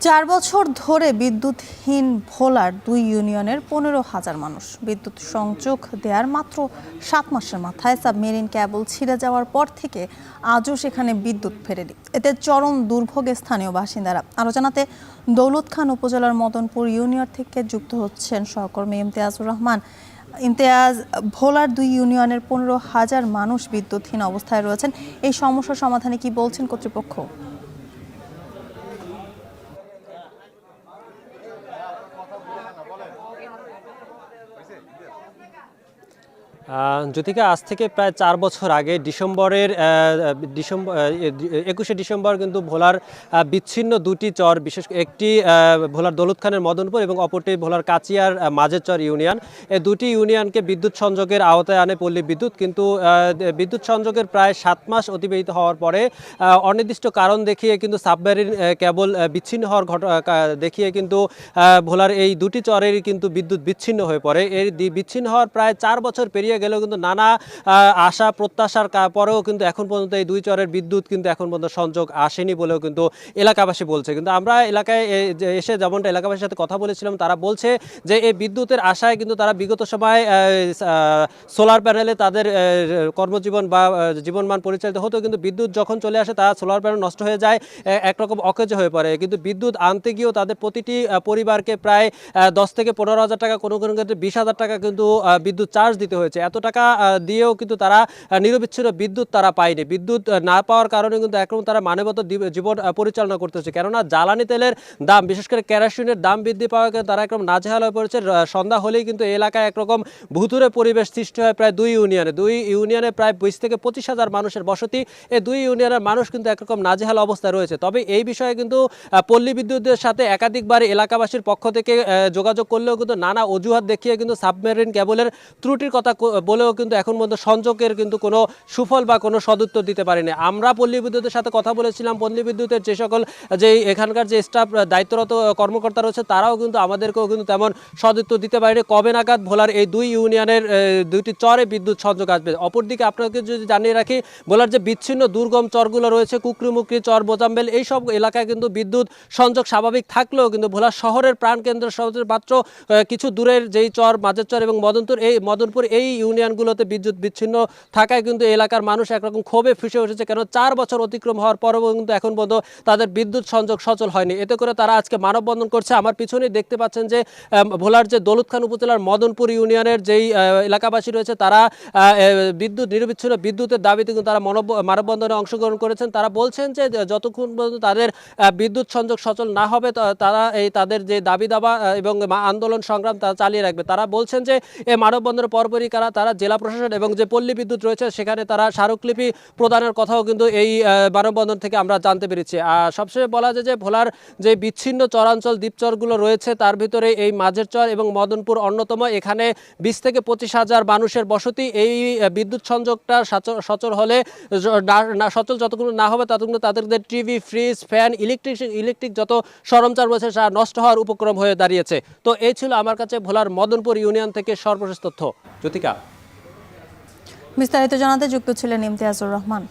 ৪ বছর ধরে বিদ্যুৎহীন ভোলার ২ ইউনিয়নের ১৫,০০০ মানুষ। বিদ্যুৎ সংযোগ দেওয়ার মাত্র ৭ মাসের মাথায় সাবমেরিন কেবল ছিঁড়ে যাওয়ার পর থেকে আজও সেখানে বিদ্যুৎ ফেরেনি। এতে চরম দুর্ভোগে স্থানীয় বাসিন্দারা। আরও জানাতে দৌলত খান উপজেলার মদনপুর ইউনিয়ন থেকে যুক্ত হচ্ছেন সহকর্মী ইমতিয়াজুর রহমান। ইমতিয়াজ, ভোলার ২ ইউনিয়নের ১৫,০০০ মানুষ বিদ্যুৎহীন অবস্থায় রয়েছেন। এই সমস্যার সমাধানে কি বলছেন কর্তৃপক্ষ? জ্যোতিকা, আজ থেকে প্রায় ৪ বছর আগে একুশে ডিসেম্বর কিন্তু ভোলার বিচ্ছিন্ন দুটি চর, বিশেষ একটি ভোলার দৌলত খানের মদনপুর এবং অপরটি ভোলার কাচিয়ার মাঝের চর ইউনিয়ন, এই দুটি ইউনিয়নকে বিদ্যুৎ সংযোগের আওতায় আনে পল্লী বিদ্যুৎ। কিন্তু বিদ্যুৎ সংযোগের প্রায় ৭ মাস অতিবাহিত হওয়ার পরে অনির্দিষ্ট কারণ দেখিয়ে কিন্তু সাবমেরিন কেবল বিচ্ছিন্ন হওয়ার দেখিয়ে কিন্তু ভোলার এই দুটি চরেরই কিন্তু বিদ্যুৎ বিচ্ছিন্ন হয়ে পড়ে। এর বিচ্ছিন্ন হওয়ার প্রায় ৪ বছর পেরিয়ে গেলেও কিন্তু নানা আশা প্রত্যাশার পরেও কিন্তু এখন পর্যন্ত এই দুই চরের বিদ্যুৎ কিন্তু এখন পর্যন্ত সংযোগ আসেনি বলেও কিন্তু এলাকাবাসী বলছে। কিন্তু আমরা এলাকায় এসে যেমনটা এলাকাবাসীর সাথে কথা বলেছিলাম, তারা বলছে যে এই বিদ্যুতের আশায় কিন্তু তারা বিগত সময় সোলার প্যানেলে তাদের কর্মজীবন বা জীবনমান পরিচালিত হতো, কিন্তু বিদ্যুৎ যখন চলে আসে তা সোলার প্যানেল নষ্ট হয়ে যায়, একরকম অকেজো হয়ে পড়ে। কিন্তু বিদ্যুৎ আনতে গিয়েও তাদের প্রতিটি পরিবারকে প্রায় ১০ থেকে ১৫,০০০ টাকা, কোনো কোনো ক্ষেত্রে ২০,০০০ টাকা কিন্তু বিদ্যুৎ চার্জ দিতে হয়েছে। এত টাকা দিয়েও কিন্তু তারা নিরবিচ্ছিন্ন বিদ্যুৎ তারা পায়নি। বিদ্যুৎ না পাওয়ার কারণে কিন্তু এখন তারা মানবত জীবন পরিচালনা করতে হচ্ছে, কেননা জ্বালানি তেলের দাম, বিশেষ করে কেরোসিনের দাম বৃদ্ধি পাওয়া তারা একদম নাজেহাল হয়ে পড়েছে। সন্ধ্যা হলেই কিন্তু এলাকায় একরকম ভুতুরে পরিবেশ সৃষ্টি হয়। প্রায় দুই ইউনিয়নে প্রায় ২০ থেকে ২৫,০০০ মানুষের বসতি। এই দুই ইউনিয়নের মানুষ কিন্তু একরকম নাজেহাল অবস্থায় রয়েছে। তবে এই বিষয়ে কিন্তু পল্লী বিদ্যুতের সাথে একাধিকবার এলাকাবাসীর পক্ষ থেকে যোগাযোগ করলেও কিন্তু নানা অজুহাত দেখিয়ে কিন্তু সাবমেরিন কেবলের ত্রুটির কথা বলেও কিন্তু এখন পর্যন্ত সংযোগের কিন্তু কোনো সুফল বা কোনো সদুত্তর দিতে পারেনি। আমরা পল্লী বিদ্যুতের সাথে কথা বলেছিলাম, পল্লী বিদ্যুতের যে সকল এখানকার যে স্টাফ দায়িত্বরত কর্মকর্তা রয়েছে তারাও কিন্তু আমাদেরকেও কিন্তু তেমন সদুত্তর দিতে পারেনি কবে নাগাদ ভোলার এই দুই ইউনিয়নের দুইটি চরে বিদ্যুৎ সংযোগ আসবে। অপরদিকে আপনাকে যদি জানিয়ে রাখি, ভোলার যে বিচ্ছিন্ন দুর্গম চরগুলো রয়েছে, কুকরিমুকরি চর, বোজাম্বেল, এই সব এলাকায় কিন্তু বিদ্যুৎ সংযোগ স্বাভাবিক থাকলেও কিন্তু ভোলা শহরের প্রাণকেন্দ্র শহরের মাত্র কিছু দূরের যেই চর, মাঝের চর এবং মদনপুর এই ইউনিয়নগুলোতে বিদ্যুৎ বিচ্ছিন্ন থাকায় কিন্তু এলাকার মানুষ একরকম ক্ষোভে ফুঁসে উঠেছে। কেন ৪ বছর অতিক্রম হওয়ার পরেও কিন্তু এখন পর্যন্ত তাদের বিদ্যুৎ সংযোগ সচল হয়নি। এতে করে তারা আজকে মানববন্ধন করছে। আমার পিছনেই দেখতে পাচ্ছেন যে ভোলার যে দৌলত খান উপজেলার মদনপুর ইউনিয়নের যেই এলাকাবাসী রয়েছে তারা নিরবিচ্ছিন্ন বিদ্যুতের দাবিতে কিন্তু তারা মানববন্ধনে অংশগ্রহণ করেছেন। তারা বলছেন যে যতক্ষণ পর্যন্ত তাদের বিদ্যুৎ সংযোগ সচল না হবে তারা তাদের যে দাবি দাবা এবং আন্দোলন সংগ্রাম তারা চালিয়ে রাখবে। তারা বলছেন যে এই মানববন্ধনের পরপরই তারা জেলা প্রশাসন এবং যে পল্লী বিদ্যুৎ রয়েছে সেখানে তারা স্মারকলিপি প্রদানের কথাও কিন্তু এই মানববন্ধন থেকে আমরা জানতে পেরেছি। সবশেষে বলা যায় যে ভোলার যে বিচ্ছিন্ন চরাঞ্চল দ্বীপচরগুলো রয়েছে তার ভিতরে এই মাঝের চর এবং মদনপুর অন্যতম। এখানে ২০ থেকে ২৫,০০০ মানুষের বসতি। এই বিদ্যুৎ সংযোগটা সচল হলে সচল যতক্ষণ না হবে ততক্ষণ তাদের টিভি, ফ্রিজ, ফ্যান, ইলেকট্রিক যত সরঞ্জাম রয়েছে তা নষ্ট হওয়ার উপক্রম হয়ে দাঁড়িয়েছে। তো এই ছিল আমার কাছে ভোলার মদনপুর ইউনিয়ন থেকে সর্বশেষ তথ্য। জ্যোতিকা, বিস্তারিত জানাতে যুক্ত ছিলেন ইমতিয়াজুর রহমান।